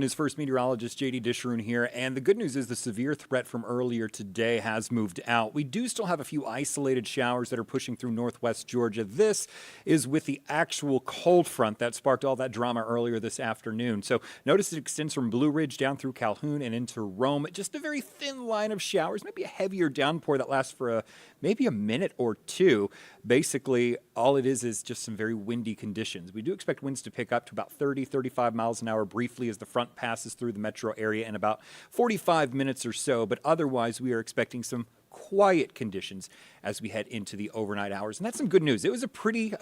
News First meteorologist JD Disharoon here, and the good news is the severe threat from earlier today has moved out. We do still have a few isolated showers that are pushing through northwest Georgia. This is with the actual cold front that sparked all that drama earlier this afternoon. So notice it extends from Blue Ridge down through Calhoun and into Rome. Just a very thin line of showers, maybe a heavier downpour that lasts for maybe a minute or two. Basically, all it is just some very windy conditions. We do expect winds to pick up to about 30, 35 miles an hour briefly as the front passes through the metro area in about 45 minutes or so, but otherwise we are expecting some quiet conditions as we head into the overnight hours. And that's some good news. It was a pretty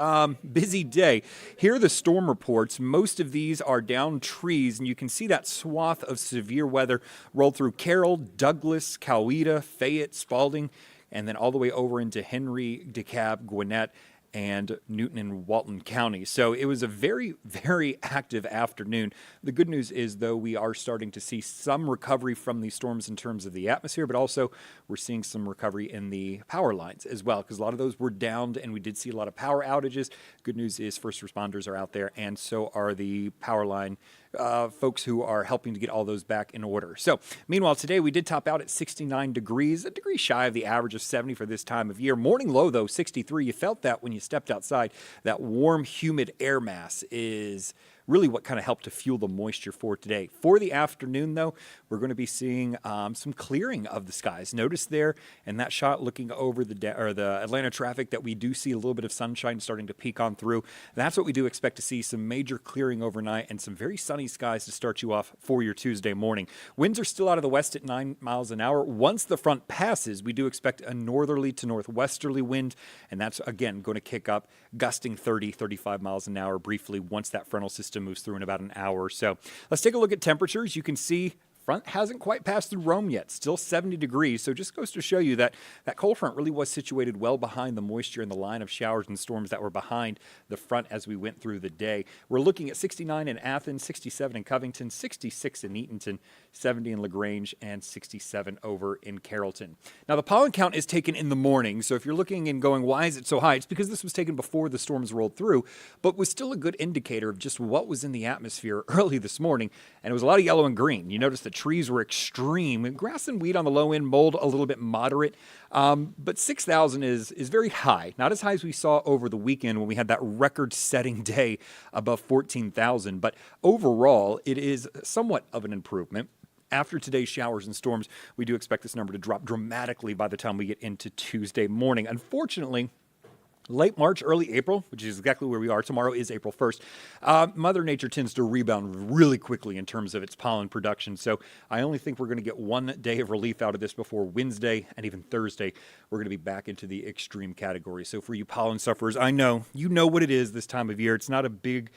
busy day. Here are the storm reports. Most of these are down trees, and you can see that swath of severe weather roll through Carroll, Douglas, Coweta, Fayette, Spalding, and then all the way over into Henry, DeKalb, Gwinnett, and Newton and Walton County. So it was a very, very active afternoon. The good news is, though, we are starting to see some recovery from these storms in terms of the atmosphere, but also we're seeing some recovery in the power lines as well, because a lot of those were downed and we did see a lot of power outages. Good news is first responders are out there, and so are the power line folks who are helping to get all those back in order. So, meanwhile, today we did top out at 69 degrees, a degree shy of the average of 70 for this time of year. Morning low, though, 63. You felt that when you stepped outside. That warm, humid air mass is really what kind of helped to fuel the moisture for today. For the afternoon, though, we're going to be seeing some clearing of the skies. Notice there in that shot looking over the Atlanta traffic that we do see a little bit of sunshine starting to peek on through. That's what we do expect to see, some major clearing overnight and some very sunny skies to start you off for your Tuesday morning. Winds are still out of the west at 9 miles an hour. Once the front passes, we do expect a northerly to northwesterly wind, and that's, again, going to kick up, gusting 30, 35 miles an hour briefly once that frontal system moves through in about an hour or so. Let's take a look at temperatures. You can see front hasn't quite passed through Rome yet, still 70 degrees. So just goes to show you that that cold front really was situated well behind the moisture and the line of showers and storms that were behind the front as we went through the day. We're looking at 69 in Athens, 67 in Covington, 66 in Eatonton, 70 in LaGrange, and 67 over in Carrollton. Now, the pollen count is taken in the morning, so if you're looking and going, why is it so high? It's because this was taken before the storms rolled through, but was still a good indicator of just what was in the atmosphere early this morning, and it was a lot of yellow and green. You notice the trees were extreme, and grass and weed on the low end, mold a little bit moderate, but 6,000 is very high. Not as high as we saw over the weekend when we had that record-setting day above 14,000, but overall, it is somewhat of an improvement. After today's showers and storms, we do expect this number to drop dramatically by the time we get into Tuesday morning. Unfortunately, late March, early April, which is exactly where we are. Tomorrow is April 1st. Mother Nature tends to rebound really quickly in terms of its pollen production. So I only think we're going to get 1 day of relief out of this before Wednesday and even Thursday. We're going to be back into the extreme category. So for you pollen sufferers, I know, you know what it is this time of year. It's not a big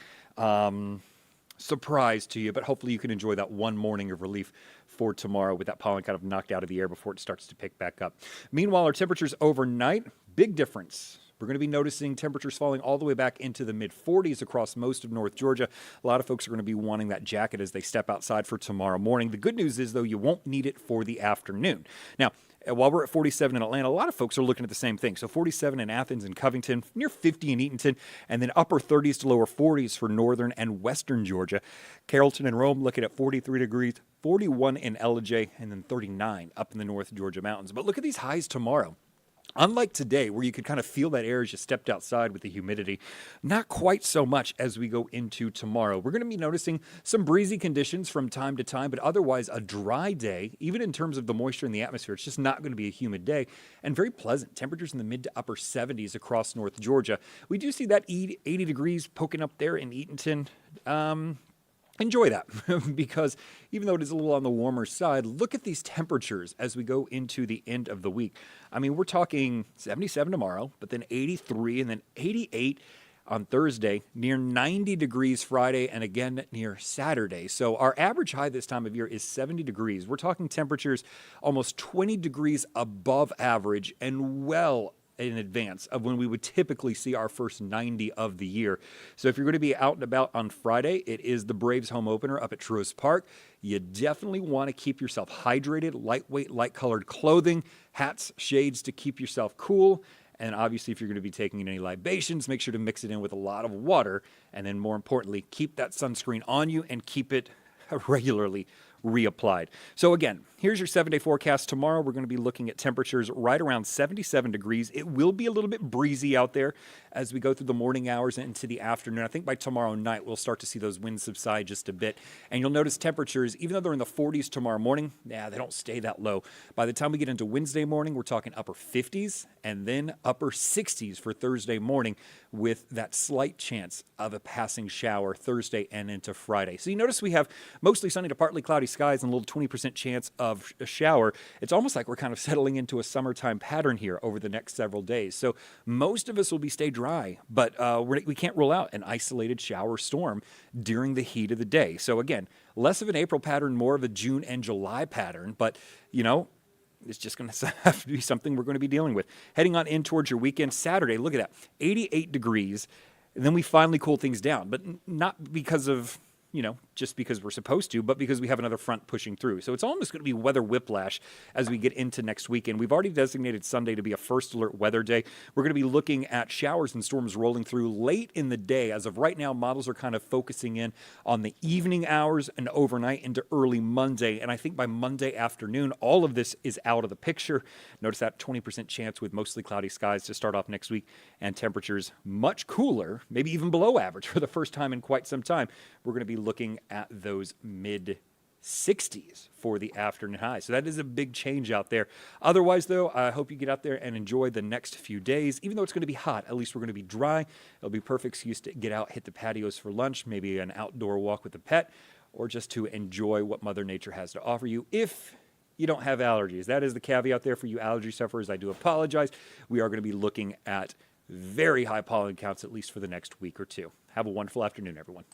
surprise to you, but hopefully you can enjoy that one morning of relief for tomorrow with that pollen kind of knocked out of the air before it starts to pick back up. Meanwhile, our temperatures overnight, big difference. We're going to be noticing temperatures falling all the way back into the mid-40s across most of North Georgia. A lot of folks are going to be wanting that jacket as they step outside for tomorrow morning. The good news is, though, you won't need it for the afternoon. Now, while we're at 47 in Atlanta, a lot of folks are looking at the same thing. So 47 in Athens and Covington, near 50 in Eatonton, and then upper 30s to lower 40s for northern and western Georgia. Carrollton and Rome looking at 43 degrees, 41 in Ellijay, and then 39 up in the North Georgia mountains. But look at these highs tomorrow. Unlike today, where you could kind of feel that air as you stepped outside with the humidity, not quite so much as we go into tomorrow. We're going to be noticing some breezy conditions from time to time, but otherwise a dry day, even in terms of the moisture in the atmosphere. It's just not going to be a humid day, and very pleasant. Temperatures in the mid to upper 70s across North Georgia. We do see that 80 degrees poking up there in Eatonton. Enjoy that because even though it is a little on the warmer side, look at these temperatures as we go into the end of the week. I mean, we're talking 77 tomorrow, but then 83 and then 88 on Thursday, near 90 degrees Friday, and again near Saturday. So our average high this time of year is 70 degrees. We're talking temperatures almost 20 degrees above average and well in advance of when we would typically see our first 90 of the year. So if you're going to be out and about on Friday, it is the Braves home opener up at Truist Park. You definitely want to keep yourself hydrated, lightweight, light-colored clothing, hats, shades to keep yourself cool. And obviously, if you're going to be taking in any libations, make sure to mix it in with a lot of water. And then more importantly, keep that sunscreen on you and keep it regularly reapplied. So again, here's your 7-day forecast. Tomorrow we're going to be looking at temperatures right around 77 degrees. It will be a little bit breezy out there as we go through the morning hours and into the afternoon. I think by tomorrow night we'll start to see those winds subside just a bit. And you'll notice temperatures, even though they're in the 40s tomorrow morning, they don't stay that low. By the time we get into Wednesday morning, we're talking upper 50s and then upper 60s for Thursday morning, with that slight chance of a passing shower Thursday and into Friday. So you notice we have mostly sunny to partly cloudy skies and a little 20% chance of a shower. It's almost like we're kind of settling into a summertime pattern here over the next several days. So most of us will stay dry, but we can't rule out an isolated shower storm during the heat of the day. So again, less of an April pattern, more of a June and July pattern, but it's just going to have to be something we're going to be dealing with. Heading on in towards your weekend, Saturday, look at that, 88 degrees. And then we finally cool things down, but not because of, just because we're supposed to, but because we have another front pushing through. So it's almost going to be weather whiplash as we get into next weekend. We've already designated Sunday to be a first alert weather day. We're going to be looking at showers and storms rolling through late in the day. As of right now, models are kind of focusing in on the evening hours and overnight into early Monday. And I think by Monday afternoon, all of this is out of the picture. Notice that 20% chance with mostly cloudy skies to start off next week, and temperatures much cooler, maybe even below average for the first time in quite some time. We're going to be looking at those mid 60s for the afternoon high. So that is a big change out there. Otherwise, though, I hope you get out there and enjoy the next few days. Even though it's going to be hot, at least we're going to be dry. It'll be perfect excuse to get out, hit the patios for lunch, maybe an outdoor walk with a pet, or just to enjoy what Mother Nature has to offer you if you don't have allergies. That is the caveat there for you allergy sufferers. I do apologize. We are going to be looking at very high pollen counts, at least for the next week or two. Have a wonderful afternoon, everyone.